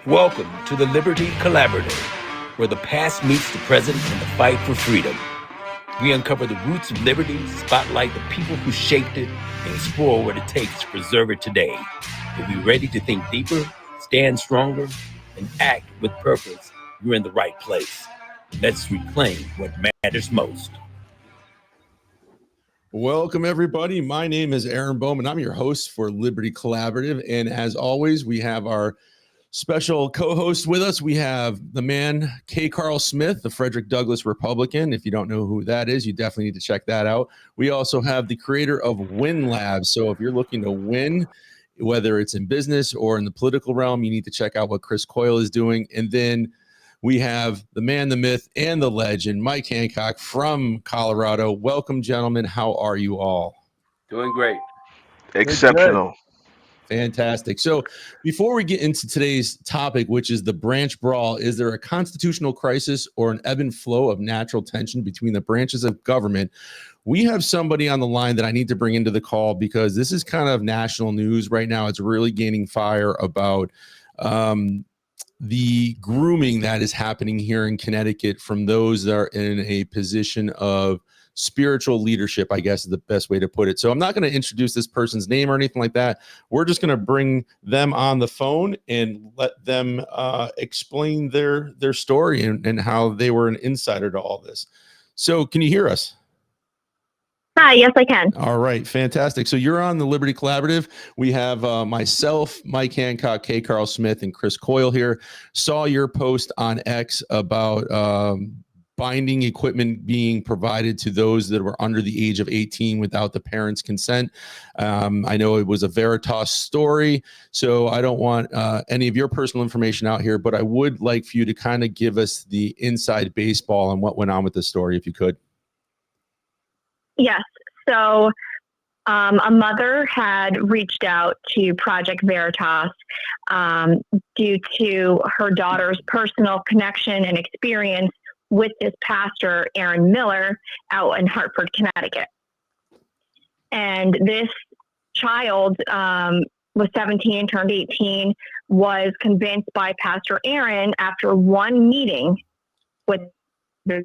Welcome to the Liberty Collaborative, where the past meets the present in the fight for freedom. We uncover the roots of liberty, spotlight the people who shaped it, and explore what it takes to preserve it today. If you're ready to think deeper, stand stronger, and act with purpose, you're in the right place. Let's reclaim what matters most. Welcome, everybody. My name is Aaron Bowman. I'm your host for Liberty Collaborative. And as always, we have our special co-host with us. We have the man, K. Carl Smith, the Frederick Douglass Republican. If you don't know who that is, you definitely need to check that out. We also have the creator of Win Labs. So if you're looking to win, whether it's in business or in the political realm, you need to check out what Chris Coyle is doing. And then we have the man, the myth, and the legend, Mike Hancock from Colorado. Welcome, gentlemen. How are you all? Doing great. Exceptional. Fantastic. So before we get into today's topic, which is the branch brawl, is there a constitutional crisis or an ebb and flow of natural tension between the branches of government? We have somebody on the line that I need to bring into the call because this is kind of national news right now. It's really gaining fire about the grooming that is happening here in Connecticut from those that are in a position of spiritual leadership, I guess is the best way to put it. So I'm not going to introduce this person's name or anything like that. We're just going to bring them on the phone and let them explain their story and how they were an insider to all this. So can you hear us? Hi, yes, I can. All right, fantastic. So you're on the Liberty Collaborative. We have myself, Mike Hancock, K. Carl Smith, and Chris Coyle here. Saw your post on X about binding equipment being provided to those that were under the age of 18 without the parents' consent. I know it was a Veritas story, so I don't want any of your personal information out here, but I would like for you to kind of give us the inside baseball on what went on with the story, if you could. Yes. So a mother had reached out to Project Veritas due to her daughter's personal connection and experience with this pastor, Aaron Miller, out in Hartford, Connecticut. And this child was 17, turned 18, was convinced by Pastor Aaron after one meeting with the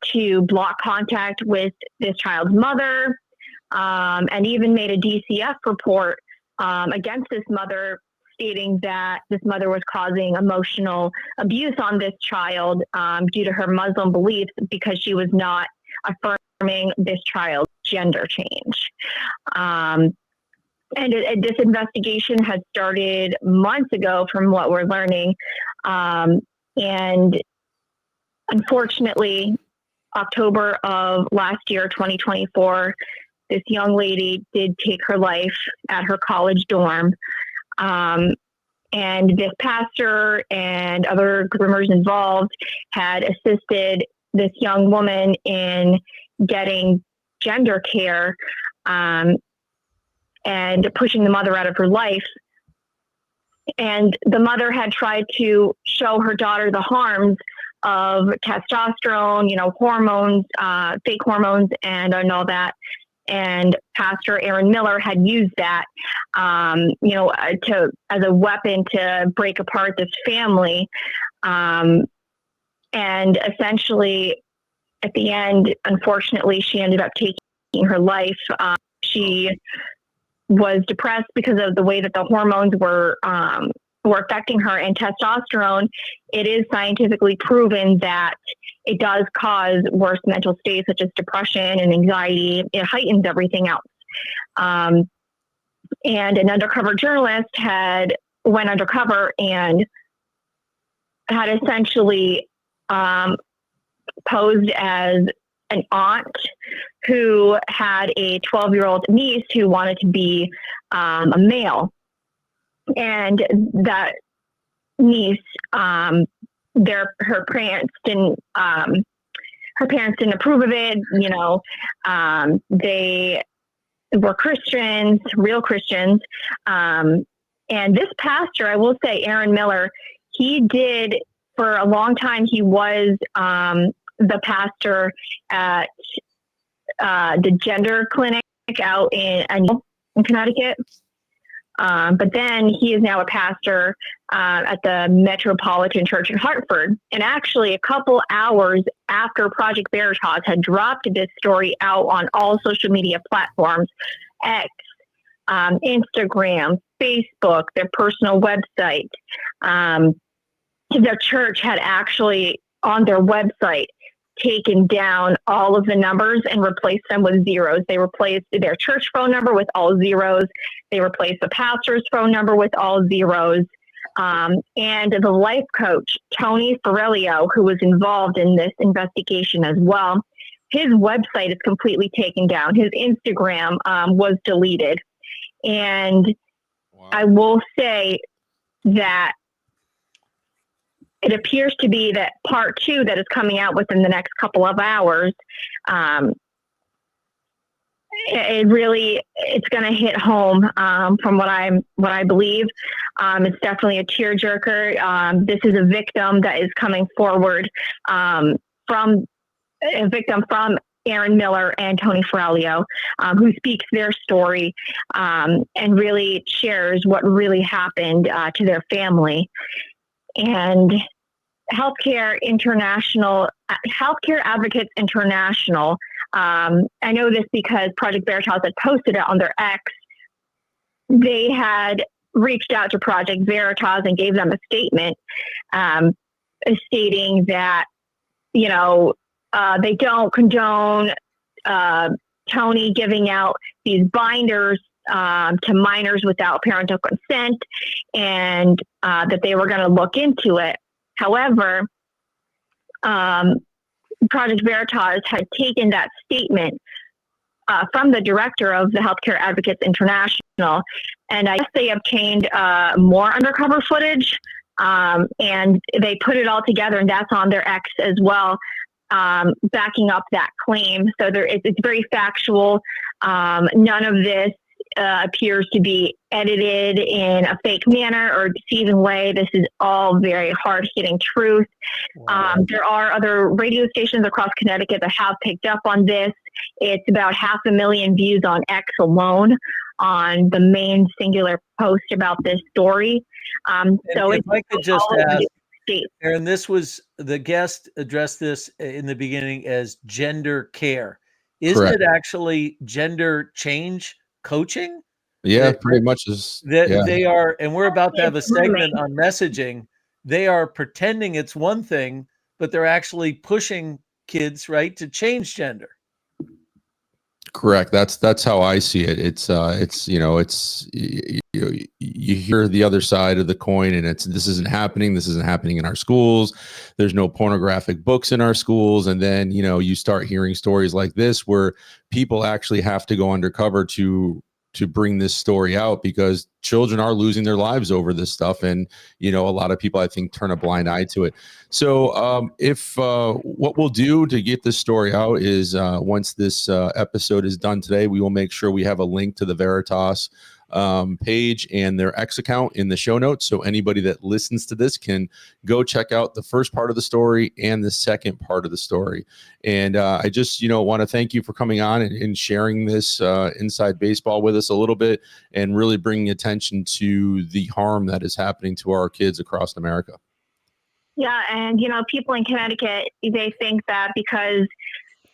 to block contact with this child's mother, and even made a DCF report against this mother, stating that this mother was causing emotional abuse on this child due to her Muslim beliefs because she was not affirming this child's gender change. And this investigation had started months ago from what we're learning. And unfortunately, October of last year, 2024, this young lady did take her life at her college dorm. And this pastor and other groomers involved had assisted this young woman in getting gender care and pushing the mother out of her life. And the mother had tried to show her daughter the harms of testosterone, hormones, fake hormones, and all that. And Pastor Aaron Miller had used that, as a weapon to break apart this family. And essentially, at the end, unfortunately, she ended up taking her life. She was depressed because of the way that the hormones were affecting her, and testosterone, it is scientifically proven that it does cause worse mental states such as depression and anxiety. It heightens everything else. And an undercover journalist went undercover and had essentially posed as an aunt who had a 12-year-old niece who wanted to be a male. And that niece, her parents didn't approve of it. They were Christians, real Christians. And this pastor, I will say, Aaron Miller, he did for a long time. He was the pastor at the gender clinic out in Connecticut. But then he is now a pastor at the Metropolitan Church in Hartford. And actually, a couple hours after Project Veritas had dropped this story out on all social media platforms, X, Instagram, Facebook, their personal website, their church had actually on their website taken down all of the numbers and replaced them with zeros. They replaced their church phone number with all zeros. They replaced the pastor's phone number with all zeros. And the life coach, Tony Ferrellio, who was involved in this investigation as well, his website is completely taken down. His Instagram was deleted. And Wow. I will say that it appears to be that part 2 that is coming out within the next couple of hours, it's going to hit home from what I believe. It's definitely a tearjerker. This is a victim that is coming forward from Aaron Miller and Tony Ferrellio, who speaks their story and really shares what really happened to their family. And Healthcare Advocates International. I know this because Project Veritas had posted it on their X. They had reached out to Project Veritas and gave them a statement stating that, they don't condone Tony giving out these binders to minors without parental consent, and that they were going to look into it. However, Project Veritas had taken that statement from the director of the Healthcare Advocates International, and I guess they obtained more undercover footage, and they put it all together, and that's on their X as well, backing up that claim. So it's very factual. None of this appears to be edited in a fake manner or deceiving way. This is all very hard-hitting truth. Wow. There are other radio stations across Connecticut that have picked up on this. It's about 500,000 views on X alone on the main singular post about this story. So if I could just ask, states. Aaron, the guest addressed this in the beginning as gender care. Isn't Correct. it actually gender change coaching? Yeah, That- pretty much is. That Yeah. they are, and we're about to have a It's grooming. segment on messaging. They are pretending it's one thing, but they're actually pushing kids, right, to change gender. Correct. That's how I see it. You hear the other side of the coin, and this isn't happening. This isn't happening in our schools. There's no pornographic books in our schools, and then you start hearing stories like this where people actually have to go undercover to bring this story out because children are losing their lives over this stuff, and a lot of people I think turn a blind eye to it. So if what we'll do to get this story out is once this episode is done today, we will make sure we have a link to the Veritas page and their X account in the show notes, so anybody that listens to this can go check out the first part of the story and the second part of the story. And I just want to thank you for coming on and sharing this inside baseball with us a little bit, and really bringing attention to the harm that is happening to our kids across America. Yeah, and people in Connecticut, they think that because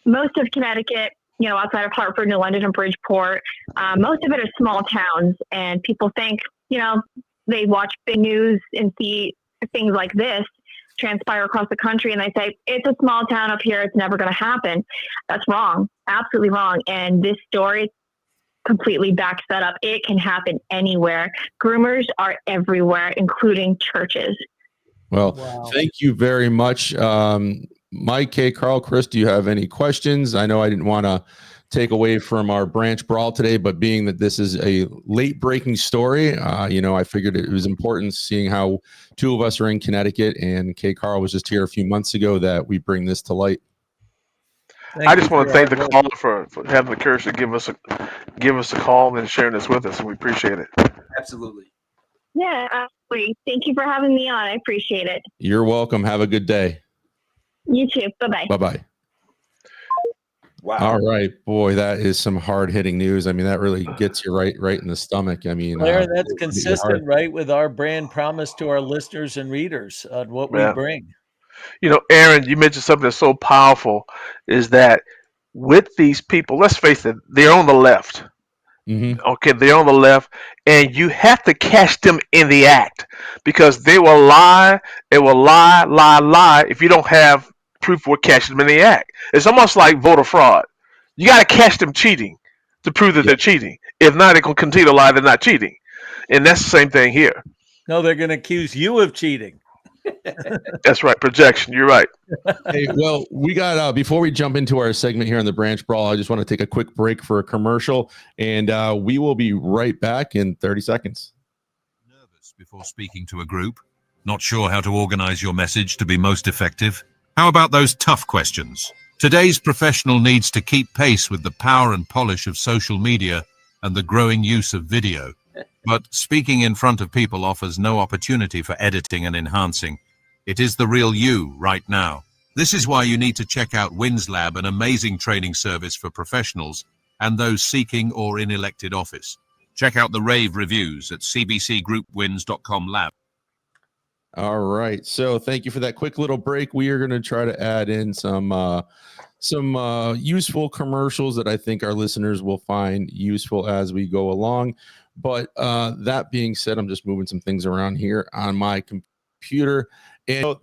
most of Connecticut, outside of Hartford, New London, and Bridgeport, most of it is small towns, and people think, they watch big news and see things like this transpire across the country, and they say, it's a small town up here, it's never going to happen. That's wrong, absolutely wrong. And this story completely backs that up. It can happen anywhere. Groomers are everywhere, including churches. Well, Wow. Thank you very much. Mike, K. Carl, Chris, do you have any questions? I know I didn't want to take away from our branch brawl today, but being that this is a late breaking story, I figured it was important, seeing how two of us are in Connecticut and K. Carl was just here a few months ago, that we bring this to light. I just want to thank the caller caller for having the courage to give us a call and sharing this with us, and we appreciate it. Absolutely. Yeah, absolutely. Thank you for having me on. I appreciate it. You're welcome. Have a good day. You too. Bye-bye. Bye-bye. Wow. All right, boy, that is some hard hitting news. I mean, that really gets you right in the stomach. I mean, Larry, that's hit your heart. consistent, right, with our brand promise to our listeners and readers on what we Yeah. bring. Aaron, you mentioned something that's so powerful is that with these people, let's face it, they're on the left. Mhm. Okay, they're on the left, and you have to catch them in the act because they will lie if you don't have proof or catch them in the act. It's almost like voter fraud. You got to catch them cheating to prove that Yeah. they're cheating. If not, they're going to continue to lie they're not cheating. And that's the same thing here. No, they're going to accuse you of cheating. That's right, projection. You're right. Hey, well, we got before we jump into our segment here on the Branch Brawl, I just want to take a quick break for a commercial, and we will be right back in 30 seconds. Nervous before speaking to a group? Not sure how to organize your message to be most effective? How about those tough questions? Today's professional needs to keep pace with the power and polish of social media and the growing use of video. But speaking in front of people offers no opportunity for editing and enhancing. It is the real you right now. This is why you need to check out WinsLab, an amazing training service for professionals and those seeking or in elected office. Check out the rave reviews at cbcgroupwins.com lab. All right, so thank you for that quick little break. We are going to try to add in some useful commercials that I think our listeners will find useful as we go along. But that being said, I'm just moving some things around here on my computer. And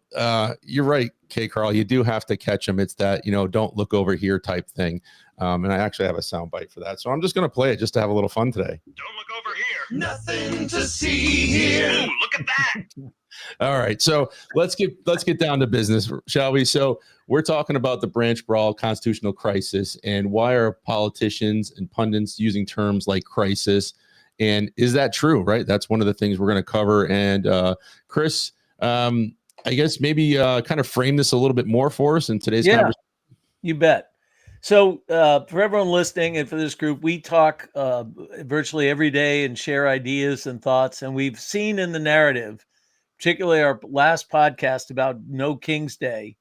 you're right, K. Carl, you do have to catch them. It's that, don't look over here type thing. And I actually have a sound bite for that. So I'm just going to play it just to have a little fun today. Don't look over here. Nothing to see here. Ooh, look at that. All right, so let's get down to business, shall we? So we're talking about the Branch Brawl constitutional crisis and why are politicians and pundits using terms like crisis, and is that true? Right, that's one of the things we're going to cover. And Chris, I guess maybe kind of frame this a little bit more for us in today's conversation. You bet. So for everyone listening and for this group, we talk virtually every day and share ideas and thoughts, and we've seen in the narrative, particularly our last podcast about No King's Day,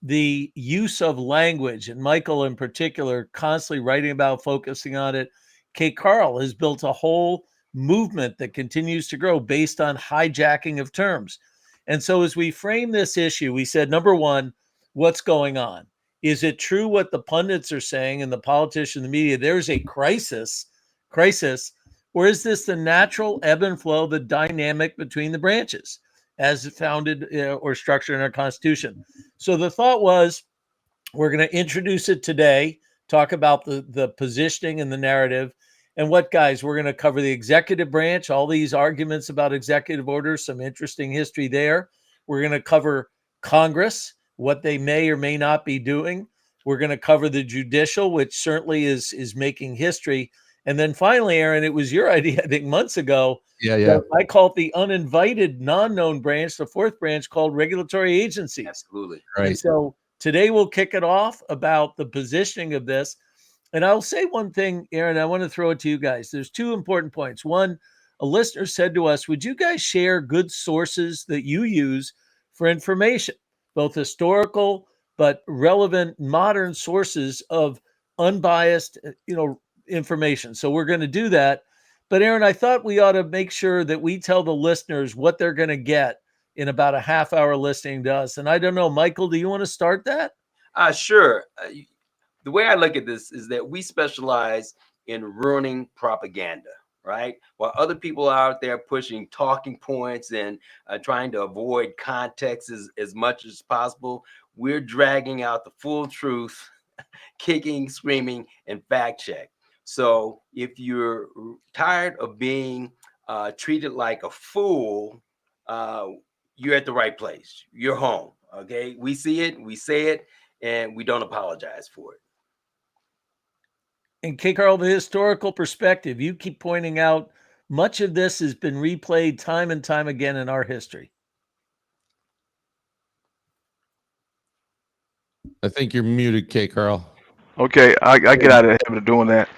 the use of language, and Michael in particular, constantly writing about, focusing on it. K. Carl has built a whole movement that continues to grow based on hijacking of terms. And so as we frame this issue, we said, number one, what's going on? Is it true what the pundits are saying and the politicians, the media, there's a crisis, or is this the natural ebb and flow, the dynamic between the branches as founded or structured in our Constitution? So the thought was, we're going to introduce it today, talk about the positioning and the narrative. And what, guys, we're going to cover the executive branch, all these arguments about executive orders, some interesting history there. We're going to cover Congress, what they may or may not be doing. We're going to cover the judicial, which certainly is making history. And then finally, Aaron, it was your idea, I think, months ago. Yeah. I call it the uninvited, non-known branch, the fourth branch called regulatory agencies. Absolutely. Right. And so today we'll kick it off about the positioning of this. And I'll say one thing, Aaron, I want to throw it to you guys. There's two important points. One, a listener said to us, would you guys share good sources that you use for information, both historical but relevant modern sources of unbiased, information? So we're going to do that. But Aaron, I thought we ought to make sure that we tell the listeners what they're going to get in about a half hour listening to us. And I don't know, Michael, do you want to start that? Sure. The way I look at this is that we specialize in ruining propaganda, right? While other people are out there pushing talking points and trying to avoid context as much as possible, we're dragging out the full truth, kicking, screaming, and fact check. So if you're tired of being treated like a fool, you're at the right place. You're home. Okay. We see it, we say it, and we don't apologize for it. And K. Carl, the historical perspective, you keep pointing out much of this has been replayed time and time again in our history. I think you're muted, K. Carl. Okay, I get out of the habit of doing that.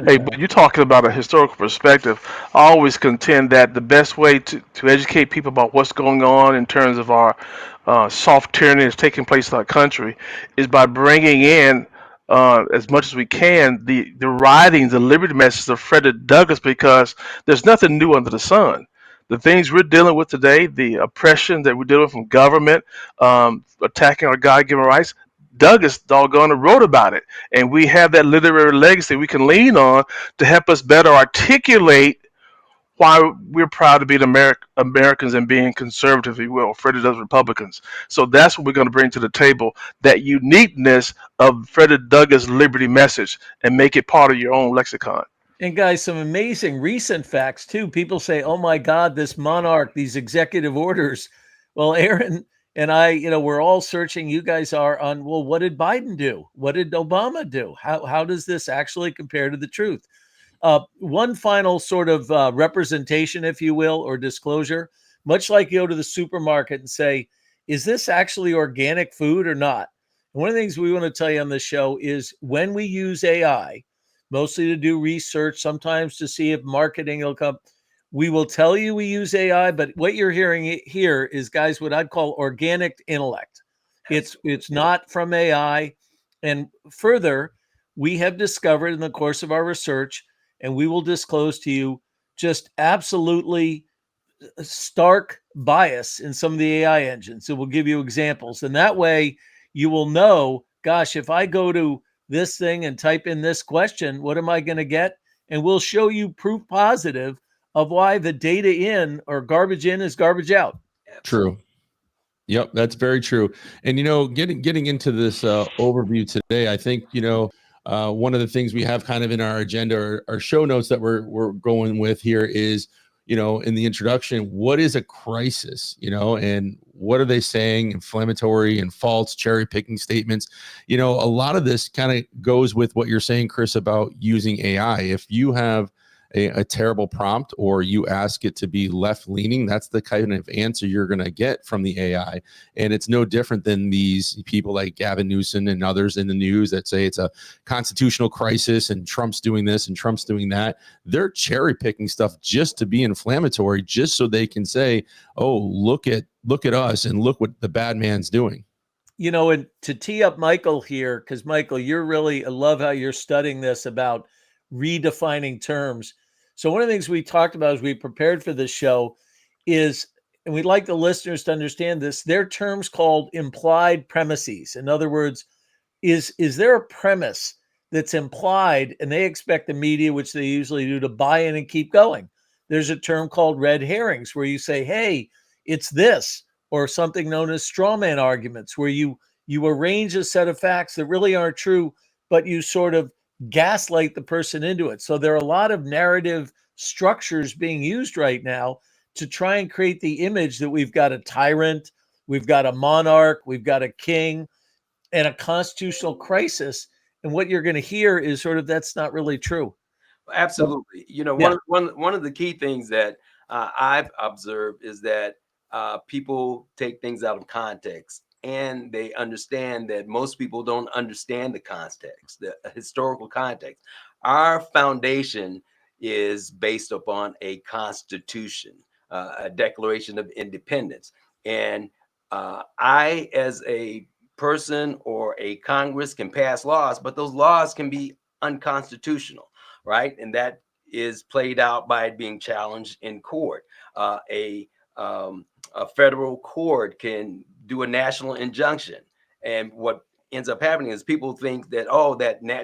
Hey, but you're talking about a historical perspective. I always contend that the best way to educate people about what's going on in terms of our soft tyranny that's taking place in our country is by bringing in as much as we can the writings, the liberty messages of Frederick Douglass, because there's nothing new under the sun. The things we're dealing with today, the oppression that we're dealing with from government, attacking our God-given rights, Douglas doggone it wrote about it, and we have that literary legacy we can lean on to help us better articulate why we're proud to be Americans and being conservative, if you will, Freddie does Republicans. So that's what we're going to bring to the table, that uniqueness of Frederick Douglass' liberty message, and make it part of your own lexicon. And guys, some amazing recent facts too. People say, "Oh my God, this monarch, these executive orders." Well, Aaron and I, we're all searching. You guys are on. Well, what did Biden do? What did Obama do? How does this actually compare to the truth? One final sort of representation, if you will, or disclosure, much like you go to the supermarket and say, is this actually organic food or not? And one of the things we want to tell you on this show is when we use AI, mostly to do research, sometimes to see if marketing will come, we will tell you we use AI, but what you're hearing here is, guys, what I'd call organic intellect. It's not from AI. And further, we have discovered in the course of our research, and we will disclose to you just absolutely stark bias in some of the AI engines. So we'll give you examples. And that way you will know, gosh, if I go to this thing and type in this question, what am I going to get? And we'll show you proof positive of why the data in or garbage in is garbage out. True. Yep, that's very true. And getting into this overview today, I think one of the things we have kind of in our agenda or show notes that we're going with here is in the introduction, what is a crisis? And what are they saying? Inflammatory and false cherry picking statements. A lot of this kind of goes with what you're saying, Chris, about using AI. If you have a terrible prompt or you ask it to be left leaning, that's the kind of answer you're going to get from the AI. And it's no different than these people like Gavin Newsom and others in the news that say it's a constitutional crisis and Trump's doing this and Trump's doing that. They're cherry picking stuff just to be inflammatory, just so they can say, oh, look at us and look what the bad man's doing. And to tee up Michael here, because Michael, I love how you're studying this about redefining terms. So one of the things we talked about as we prepared for this show is, and we'd like the listeners to understand this, they're terms called implied premises. In other words, is there a premise that's implied and they expect the media, which they usually do, to buy in and keep going? There's a term called red herrings where you say, hey, it's this, or something known as strawman arguments, where you arrange a set of facts that really aren't true, but you sort of gaslight the person into it. So there are a lot of narrative structures being used right now to try and create the image that we've got a tyrant, we've got a monarch, we've got a king, and a constitutional crisis. And what you're going to hear is sort of that's not really true. Absolutely. One of the key things that I've observed is that people take things out of context. And they understand that most people don't understand the context, the historical context. Our foundation is based upon a constitution, a Declaration of Independence. And I, as a person or a Congress, can pass laws, but those laws can be unconstitutional, right? And that is played out by it being challenged in court. A federal court can do a national injunction. And what ends up happening is people think that,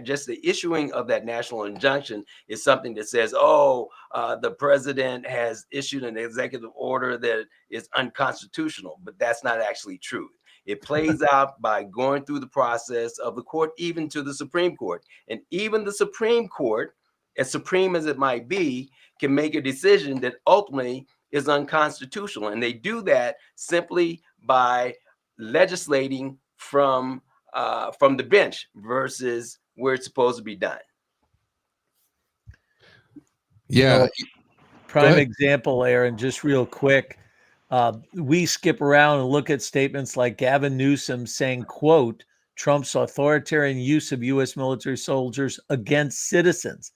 just the issuing of that national injunction is something that says, the president has issued an executive order that is unconstitutional, but that's not actually true. It plays out by going through the process of the court, even to the Supreme Court. And even the Supreme Court, as supreme as it might be, can make a decision that ultimately is unconstitutional. And they do that simply by legislating from the bench versus where it's supposed to be done. Yeah. Prime example, Aaron, just real quick. We skip around and look at statements like Gavin Newsom saying, quote, Trump's authoritarian use of U.S. military soldiers against citizens.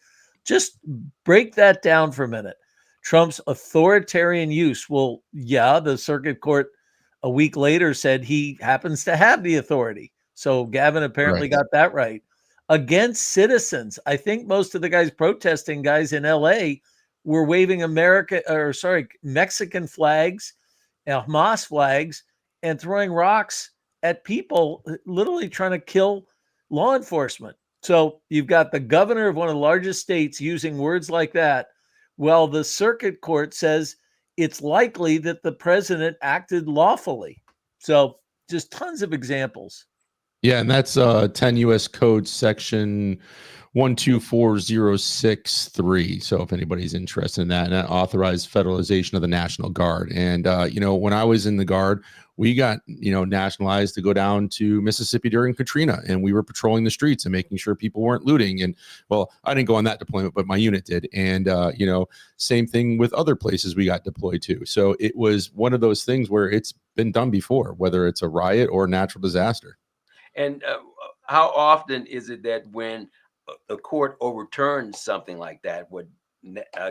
Just break that down for a minute. Trump's authoritarian use. Well, yeah, the circuit court a week later said he happens to have the authority. So Gavin apparently got that right. against citizens. I think most of the guys protesting, guys in LA, were waving Mexican flags, Hamas flags, and throwing rocks at people, literally trying to kill law enforcement. So you've got the governor of one of the largest states using words like that. Well, the circuit court says it's likely that the president acted lawfully. So just tons of examples. Yeah, and that's 10 U.S. Code section 124063. So if anybody's interested in that, and that authorized federalization of the National Guard. And when I was in the Guard, we got nationalized to go down to Mississippi during Katrina, and we were patrolling the streets and making sure people weren't looting. And well, I didn't go on that deployment, but my unit did. And same thing with other places we got deployed to. So it was one of those things where it's been done before, whether it's a riot or a natural disaster. And how often is it that when a court overturns something like that, what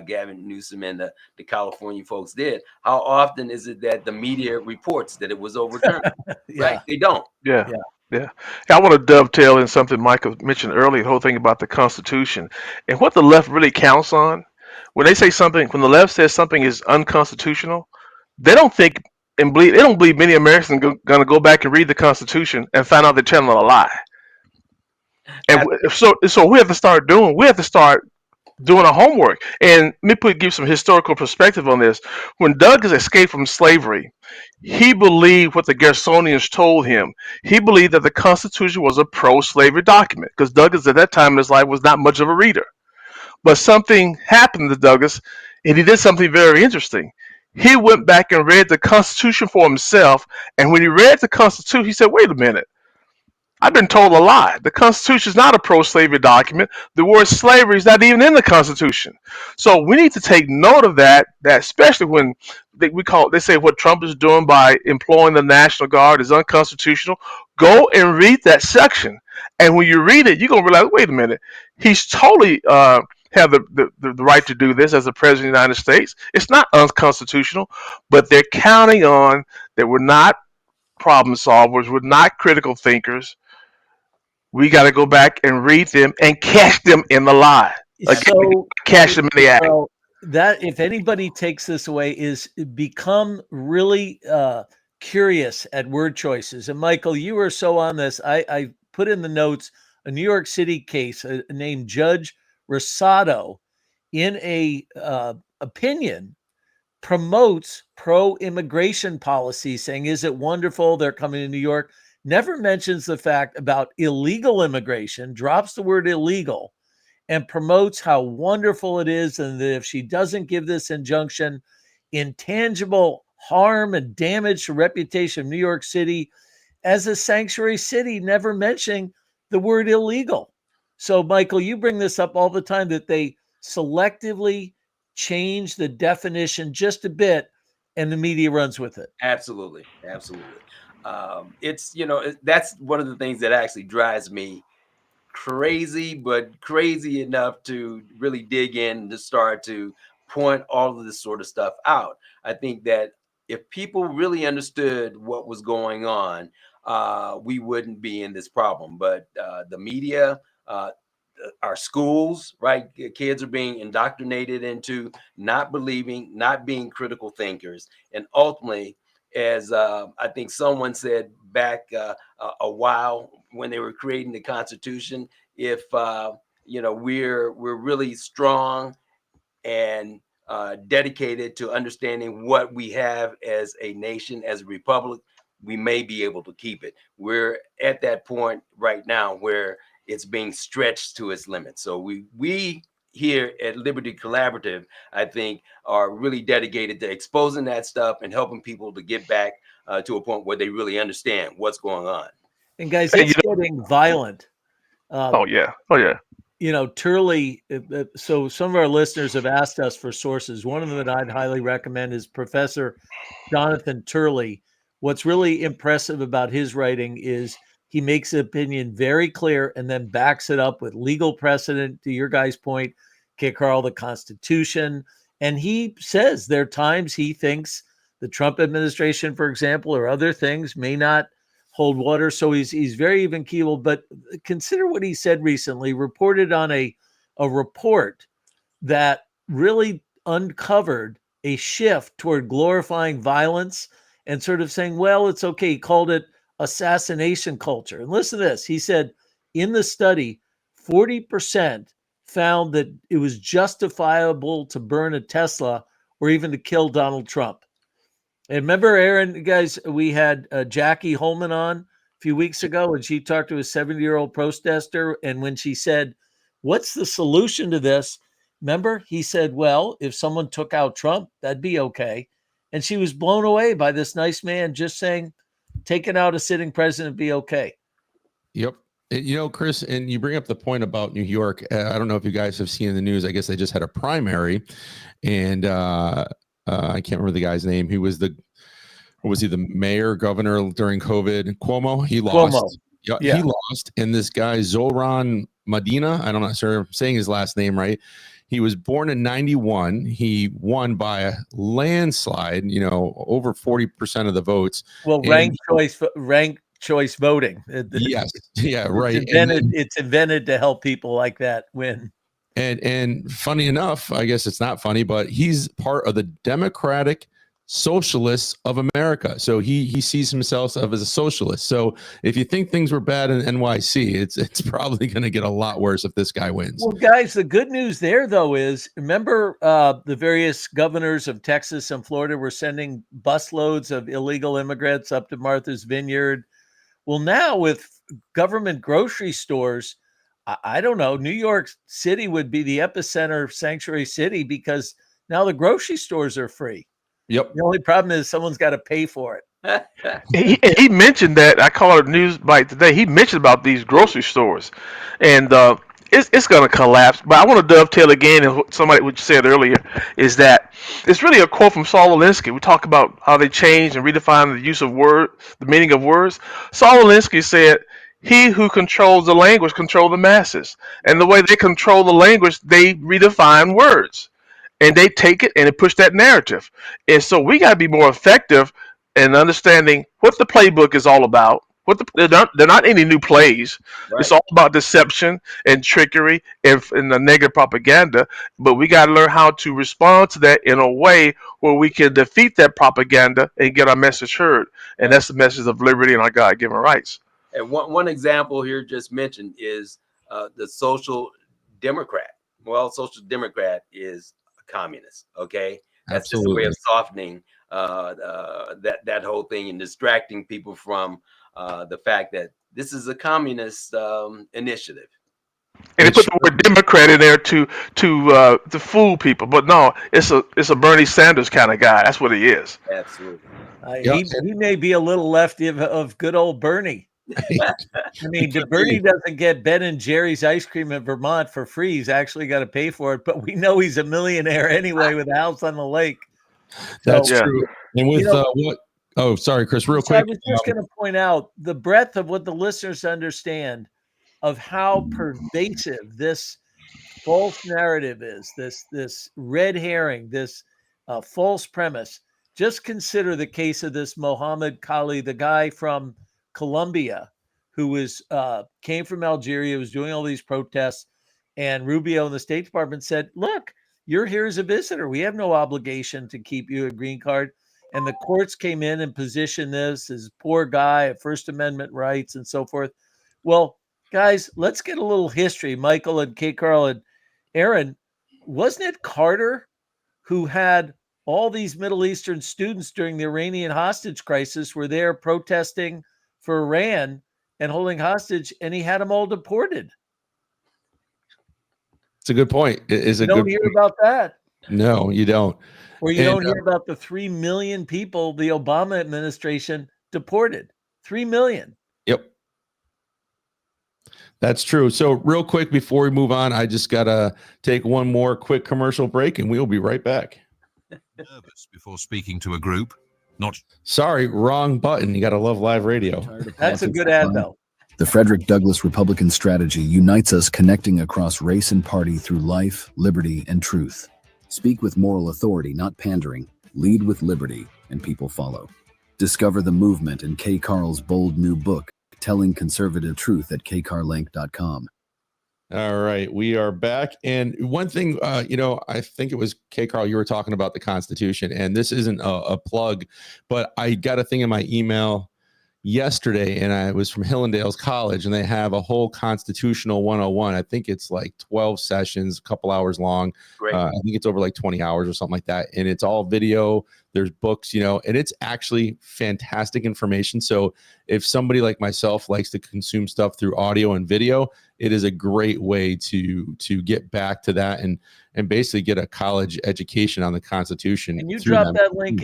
Gavin Newsom and the California folks did, how often is it that the media reports that it was overturned? Yeah. Right? They don't. Yeah. I want to dovetail in something Michael mentioned earlier, the whole thing about the Constitution and what the left really counts on. When they say something, when the left says something is unconstitutional, they don't think and believe. They don't believe many Americans are going to go back and read the Constitution and find out they're telling a lie. And so we have to start doing. We have to start doing our homework. And let me give some historical perspective on this. When Douglas escaped from slavery, he believed what the Garrisonians told him. He believed that the Constitution was a pro-slavery document because Douglas at that time in his life was not much of a reader. But something happened to Douglas, and he did something very interesting. He went back and read the Constitution for himself, and when he read the Constitution, he said, "Wait a minute. I've been told a lie. The Constitution is not a pro-slavery document. The word slavery is not even in the Constitution." So we need to take note of that. That especially when they say what Trump is doing by employing the National Guard is unconstitutional. Go and read that section, and when you read it, you're gonna realize, wait a minute, he's totally have the right to do this as the president of the United States. It's not unconstitutional, but they're counting on that we're not problem solvers, we're not critical thinkers. We got to go back and read them and catch them in the lie. So Catch them in the act. well, that if anybody takes this away is become really curious at word choices. And Michael, you were so on this. I put in the notes a New York City case named Judge Rosado in a opinion promotes pro-immigration policy, saying, is it wonderful they're coming to New York? Never mentions the fact about illegal immigration, drops the word illegal, and promotes how wonderful it is, and that if she doesn't give this injunction, intangible harm and damage to reputation of New York City as a sanctuary city, never mentioning the word illegal. So, Michael, you bring this up all the time, that they selectively change the definition just a bit and the media runs with it. Absolutely. It's that's one of the things that actually drives me crazy, but crazy enough to really dig in and to start to point all of this sort of stuff out. I think that if people really understood what was going on, we wouldn't be in this problem. But the media, our schools, right? Kids are being indoctrinated into not believing, not being critical thinkers, and ultimately, as I think someone said back a while when they were creating the Constitution, if we're really strong and dedicated to understanding what we have as a nation, as a republic, we may be able to keep it. We're at that point right now where it's being stretched to its limits. So we here at Liberty Collaborative, I think, are really dedicated to exposing that stuff and helping people to get back to a point where they really understand what's going on. And guys, it's getting violent. Oh yeah. Turley. So some of our listeners have asked us for sources. One of them that I'd highly recommend is Professor Jonathan Turley. What's really impressive about his writing is he makes the opinion very clear and then backs it up with legal precedent, to your guys' point, Carl, the Constitution. And he says there are times he thinks the Trump administration, for example, or other things may not hold water. So he's very even keeled. But consider what he said recently, reported on a report that really uncovered a shift toward glorifying violence and sort of saying, well, it's okay. He called it assassination culture. And listen to this. He said in the study, 40% found that it was justifiable to burn a Tesla or even to kill Donald Trump. And remember, Aaron, guys, we had Jackie Holman on a few weeks ago, and she talked to a 70-year-old protester. And when she said, what's the solution to this? Remember, he said, well, if someone took out Trump, that'd be okay. And she was blown away by this nice man just saying, taking out a sitting president be okay. Yep. You know, Chris, and you bring up the point about New York. I don't know if you guys have seen in the news. I guess they just had a primary, and I can't remember the guy's name. He was was he the mayor, governor during COVID? Cuomo. He lost. Cuomo. Yeah, he lost. And this guy Zoran Medina, I'm not sure I'm saying his last name right. He was born in 91. He won by a landslide, over 40% of the votes. Well, ranked choice voting. Yes. Yeah, right. It's invented to help people like that win. And funny enough, I guess it's not funny, but he's part of the Democratic Socialists of America. So he sees himself as a socialist. So if you think things were bad in NYC, it's probably going to get a lot worse if this guy wins. Well, guys, the good news there, though, is remember the various governors of Texas and Florida were sending busloads of illegal immigrants up to Martha's Vineyard. Well, now with government grocery stores, I don't know, New York City would be the epicenter of sanctuary city because now the grocery stores are free. Yep. The only problem is someone's got to pay for it. He mentioned that. I called a news bite today. He mentioned about these grocery stores, and it's going to collapse. But I want to dovetail again and somebody what you said earlier is that it's really a quote from Saul Alinsky. We talk about how they changed and redefined the use of word, the meaning of words. Saul Alinsky said, "He who controls the language controls the masses, and the way they control the language, they redefine words." And they take it and they push that narrative. And so we got to be more effective in understanding what the playbook is all about. They're not any new plays. Right. It's all about deception and trickery and the negative propaganda. But we got to learn how to respond to that in a way where we can defeat that propaganda and get our message heard. And that's the message of liberty and our God-given rights. And one example here just mentioned is the social democrat. Well, social democrat is communist. Okay, that's just a way of softening that whole thing and distracting people from the fact that this is a communist initiative. And they put the word Democrat in there to fool people, but no, it's a Bernie Sanders kind of guy. That's what he is. Absolutely. He may be a little lefty of good old Bernie. I mean, Bernie doesn't get Ben and Jerry's ice cream in Vermont for free. He's actually got to pay for it, but we know he's a millionaire anyway with a house on the lake. That's true. And with what? Oh, sorry, Chris, real quick. I was just going to point out the breadth of what the listeners understand of how pervasive this false narrative is, this red herring, this false premise. Just consider the case of this Mohammed Kali, the guy from Colombia, who was came from Algeria, was doing all these protests, and Rubio and the State Department said, "Look, you're here as a visitor. We have no obligation to keep you a green card." And the courts came in and positioned this as poor guy, First Amendment rights, and so forth. Well, guys, let's get a little history. Michael and K. Carl and Aaron, wasn't it Carter who had all these Middle Eastern students during the Iranian hostage crisis were there protesting for Iran and holding hostage, and he had them all deported? It's a good point. You don't hear about that. No, you don't. Or you don't hear about the 3 million people the Obama administration deported. 3 million. Yep. That's true. So real quick, before we move on, I just got to take one more quick commercial break and we'll be right back. Nervous before speaking to a group? Not sorry, wrong button. You got to love live radio. That's a good ad, though. The Frederick Douglass Republican strategy unites us, connecting across race and party through life, liberty, and truth. Speak with moral authority, not pandering. Lead with liberty, and people follow. Discover the movement in K. Carl's bold new book, Telling Conservative Truth, at kcarlink.com. All right, we are back. And one thing, I think it was K. Carl, you were talking about the Constitution, and this isn't a plug, but I got a thing in my email yesterday, and I was from Hillendale's College, and they have a whole Constitutional 101. I think it's like 12 sessions, a couple hours long. Great. I think it's over like 20 hours or something like that. And it's all video. There's books, and it's actually fantastic information. So if somebody like myself likes to consume stuff through audio and video, it is a great way to get back to that and basically get a college education on the Constitution. Can you drop that link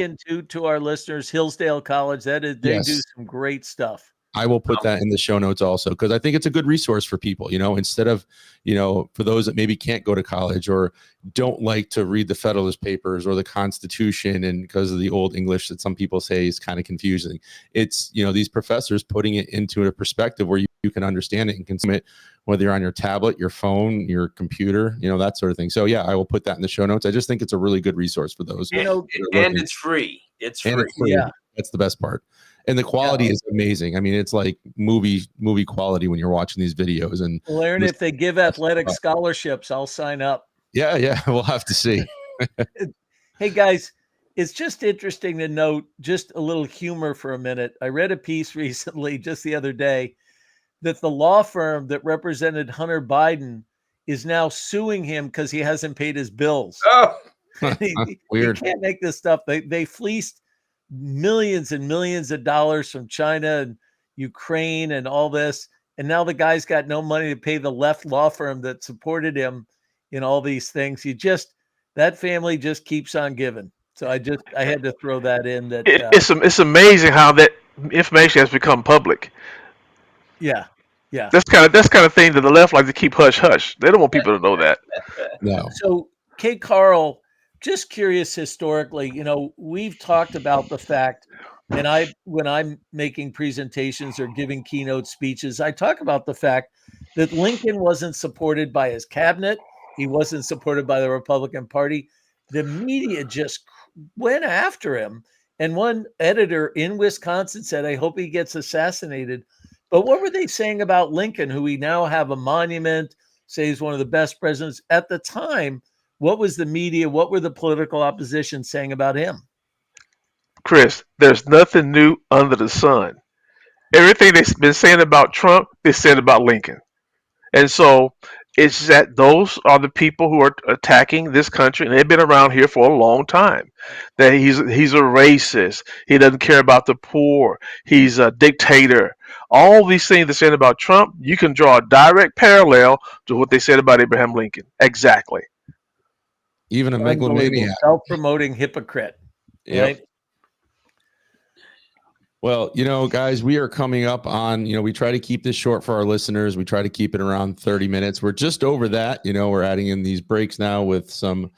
to our listeners? Hillsdale College, they Yes. do some great stuff. I will put that in the show notes also, because I think it's a good resource for people, instead of, for those that maybe can't go to college or don't like to read the Federalist Papers or the Constitution, and because of the old English that some people say is kind of confusing. It's, these professors putting it into a perspective where you can understand it and consume it, whether you're on your tablet, your phone, your computer, that sort of thing. So yeah, I will put that in the show notes. I just think it's a really good resource for those. And it's free. It's free. Yeah, that's the best part. And the quality is amazing. I mean, it's like movie quality when you're watching these videos. And well, Aaron, if they give athletic scholarships, I'll sign up. Yeah, we'll have to see. Hey guys, it's just interesting to note, just a little humor for a minute. I read a piece recently, just the other day, that the law firm that represented Hunter Biden is now suing him because he hasn't paid his bills. Oh, weird. You can't make this stuff. They fleeced millions and millions of dollars from China and Ukraine and all this. And now the guy's got no money to pay the left law firm that supported him in all these things. That family just keeps on giving. So I had to throw that in. That it's amazing how that information has become public. Yeah. That's kind of thing that the left like to keep hush hush. They don't want people to know that. No. So K. Carl, just curious historically, we've talked about the fact, and when I'm making presentations or giving keynote speeches, I talk about the fact that Lincoln wasn't supported by his cabinet. He wasn't supported by the Republican Party. The media just went after him. And one editor in Wisconsin said, I hope he gets assassinated. But what were they saying about Lincoln, who we now have a monument, say he's one of the best presidents? At the time, what was the media, what were the political opposition saying about him? Chris, there's nothing new under the sun. Everything they've been saying about Trump, they said about Lincoln. And so it's that those are the people who are attacking this country, and they've been around here for a long time. That he's a racist. He doesn't care about the poor. He's a dictator. All these things they're saying about Trump, you can draw a direct parallel to what they said about Abraham Lincoln. Exactly. Even a megalomaniac. Self-promoting hypocrite. Yep. Right? Well, guys, we are coming up on, we try to keep this short for our listeners. We try to keep it around 30 minutes. We're just over that. We're adding in these breaks now with some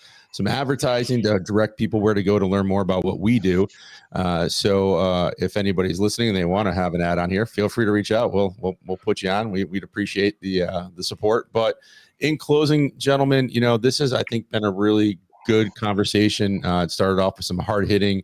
advertising to direct people where to go to learn more about what we do. So if anybody's listening and they want to have an ad on here, feel free to reach out. We'll put you on. We'd appreciate the support. But in closing, gentlemen, this has, I think, been a really good conversation. It started off with some hard-hitting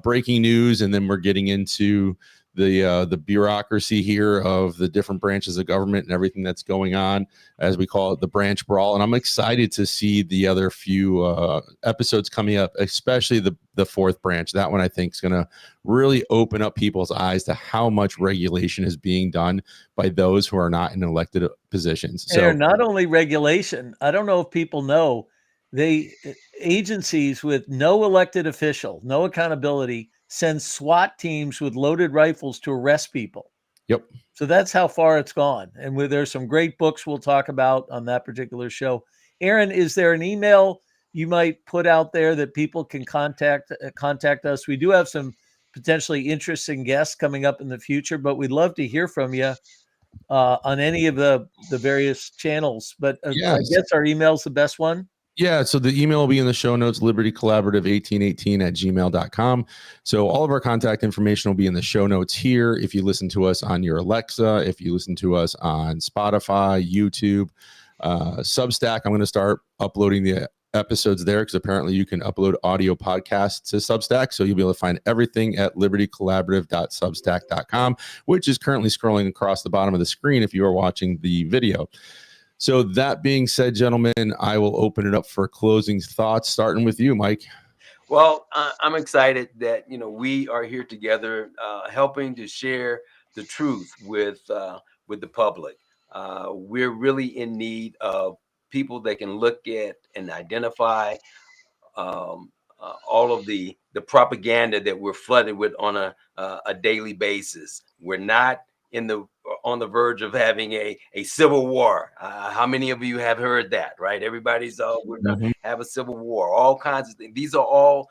breaking news, and then we're getting into the bureaucracy here of the different branches of government and everything that's going on, as we call it, the branch brawl. And I'm excited to see the other few episodes coming up, especially the fourth branch. That one I think is going to really open up people's eyes to how much regulation is being done by those who are not in elected positions. So not only regulation, I don't know if people know, agencies with no elected official, no accountability, send SWAT teams with loaded rifles to arrest people. Yep. So that's how far it's gone. And there's some great books we'll talk about on that particular show. Aaron, is there an email you might put out there that people can contact us? We do have some potentially interesting guests coming up in the future, but we'd love to hear from you on any of the various channels. But yes. I guess our email is the best one. Yeah, so the email will be in the show notes, libertycollaborative1818@gmail.com. So all of our contact information will be in the show notes here. If you listen to us on your Alexa, if you listen to us on Spotify, YouTube, Substack, I'm going to start uploading the episodes there, because apparently you can upload audio podcasts to Substack. So you'll be able to find everything at libertycollaborative.substack.com, which is currently scrolling across the bottom of the screen if you are watching the video. So that being said, gentlemen, I will open it up for closing thoughts, starting with you, Mike. Well, I'm excited that we are here together, helping to share the truth with the public. We're really in need of people that can look at and identify all of the propaganda that we're flooded with on a daily basis. We're not on the verge of having a civil war. How many of you have heard that, right? Everybody's we're gonna have a civil war, all kinds of things. These are all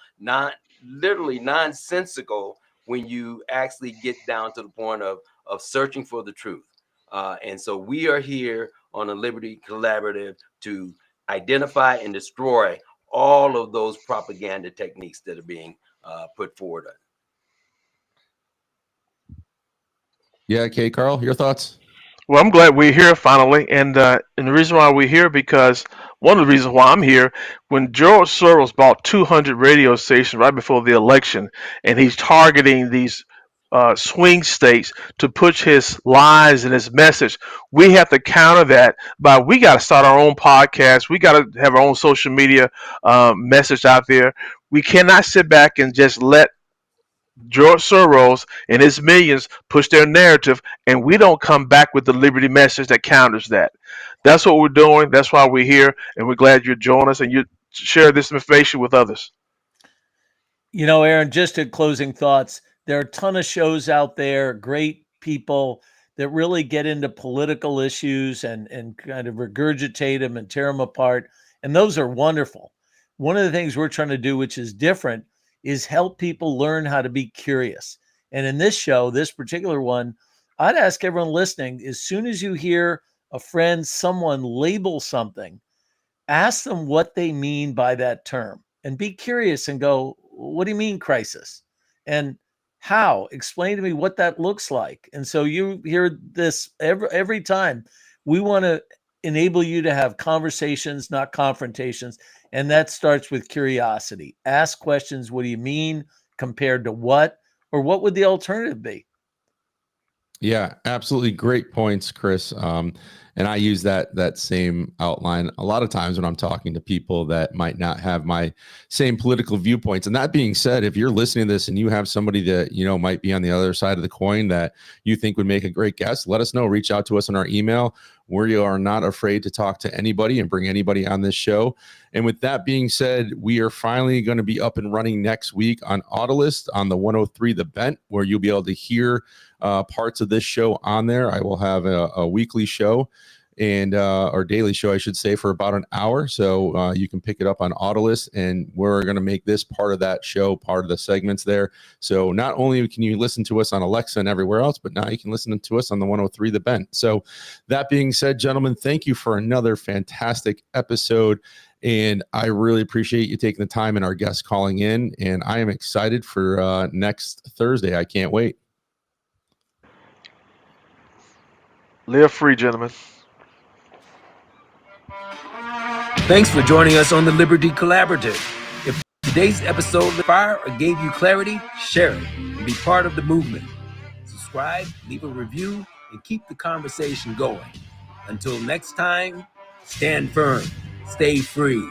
literally nonsensical when you actually get down to the point of searching for the truth. And so we are here on a Liberty Collaborative to identify and destroy all of those propaganda techniques that are being put forward. Yeah, K. Carl, your thoughts? Well, I'm glad we're here finally, and the reason why we're here, because one of the reasons why I'm here, when George Soros bought 200 radio stations right before the election, and he's targeting these swing states to push his lies and his message, we have to counter that by we got to start our own podcast. We got to have our own social media message out there. We cannot sit back and just let George Soros and his millions push their narrative, and we don't come back with the liberty message that counters that. That's what we're doing. That's why we're here, and we're glad you join us and you share this information with others. Aaron, just in closing thoughts, there are a ton of shows out there, great people that really get into political issues and kind of regurgitate them and tear them apart. And those are wonderful. One of the things we're trying to do, which is different, is help people learn how to be curious. And in this show, this particular one, I'd ask everyone listening, as soon as you hear a friend, someone label something, ask them what they mean by that term and be curious and go, what do you mean crisis? And how? Explain to me what that looks like. And so you hear this every time. We want to enable you to have conversations, not confrontations. And that starts with curiosity. Ask questions. What do you mean compared to what? Or what would the alternative be? Yeah, absolutely. Great points, Chris. And I use that same outline a lot of times when I'm talking to people that might not have my same political viewpoints. And that being said, if you're listening to this and you have somebody that, might be on the other side of the coin that you think would make a great guest, let us know. Reach out to us on our email. We are not afraid to talk to anybody and bring anybody on this show. And with that being said, we are finally going to be up and running next week on Autolist on the 103 The Bent, where you'll be able to hear parts of this show on there. I will have a weekly show and or daily show, I should say, for about an hour. So you can pick it up on Autolist, and we're going to make this part of that show, part of the segments there. So not only can you listen to us on Alexa and everywhere else, but now you can listen to us on the 103 The Bent. So that being said, gentlemen, thank you for another fantastic episode. And I really appreciate you taking the time and our guests calling in. And I am excited for next Thursday. I can't wait. Live free, gentlemen. Thanks for joining us on the Liberty Collaborative. If today's episode lit fire or gave you clarity, share it and be part of the movement. Subscribe, leave a review, and keep the conversation going. Until next time, stand firm, stay free.